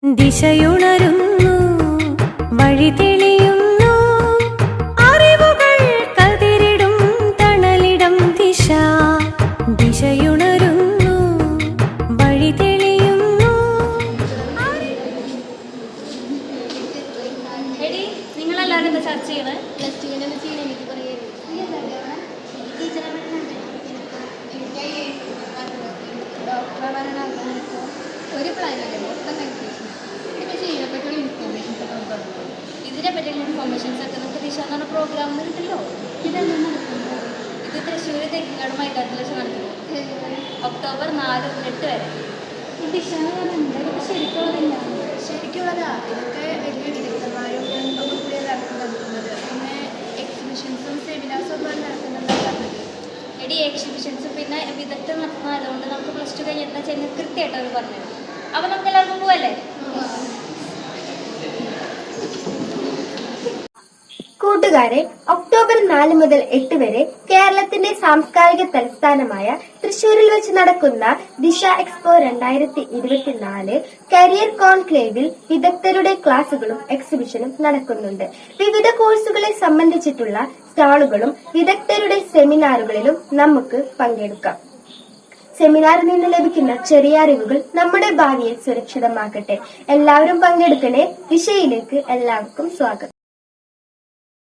ദിശയുണരുന്നു, വഴി തെളിയുന്നു, അറിവുകൾ കതിരിടും തണലിടം ദിശ. ദിശയുണരുന്നു, വഴി തെളിയുന്നു. എടി, നിങ്ങളെല്ലാവരും എന്താ ചർച്ച ചെയ്യണേ? ഒരു പ്ലാനല്ലേ മൊത്തം കൺഫ്യൂഷൻ. പക്ഷേ ഇതിനെപ്പറ്റിയുള്ള ഇൻഫോർമേഷൻസ് ഒക്കെ നമുക്ക് തന്നു. ഇതിനെ പറ്റിയുള്ള ഇൻഫോർമേഷൻസ് ഒക്കെ നമുക്ക് ദിശ എന്ന് പറഞ്ഞ പ്രോഗ്രാം കിട്ടില്ലോ. ഇതെല്ലാം നടക്കുന്നത് ഇത് തൃശ്ശൂർ തെക്കിങ്ങാട് മൈതാനത്തിൽ വെച്ച് നടത്തുന്നു. ഒക്ടോബർ 4 മുതൽ 8 വരെ. ഈ ദിശ എന്ന് പറഞ്ഞാൽ എന്തായാലും ശരിക്കുള്ളതില്ല. ശരിക്കുള്ളതാ. ഇതൊക്കെ വലിയ വിദഗ്ധന്മാരും ഒക്കെ കൂടിയാണ് നടത്തുന്നത്. പിന്നെ എക്സിബിഷൻസും സെമിനാർസും ഒക്കെ നടത്തുന്നുണ്ടെന്ന് പറഞ്ഞത്. എടി, എക്സിബിഷൻസും പിന്നെ വിദഗ്ധ നടത്തുന്നതുകൊണ്ട് നമുക്ക് +2 കഴിഞ്ഞ് എന്താ ചെയ്യുന്നത് കൃത്യമായിട്ട് അവർ പറഞ്ഞു. അപ്പോൾ നമുക്ക് എല്ലാവർക്കും പോവല്ലേ? കൂട്ടുകാരെ, ഒക്ടോബർ 4 മുതൽ 8 വരെ കേരളത്തിന്റെ സാംസ്കാരിക തലസ്ഥാനമായ തൃശൂരിൽ വെച്ച് നടക്കുന്ന ദിശ എക്സ്പോ 2024 കരിയർ കോൺക്ലേവിൽ വിദഗ്ധരുടെ ക്ലാസുകളും എക്സിബിഷനും നടക്കുന്നുണ്ട്. വിവിധ കോഴ്സുകളെ സംബന്ധിച്ചിട്ടുള്ള സ്റ്റാളുകളും വിദഗ്ധരുടെ സെമിനാറുകളിലും നമുക്ക് പങ്കെടുക്കാം. സെമിനാറിൽ നിന്ന് ലഭിക്കുന്ന ചെറിയ അറിവുകൾ നമ്മുടെ ഭാവിയെ സുരക്ഷിതമാക്കട്ടെ. എല്ലാവരും പങ്കെടുക്കണേ. ദിശയിലേക്ക് എല്ലാവർക്കും സ്വാഗതം.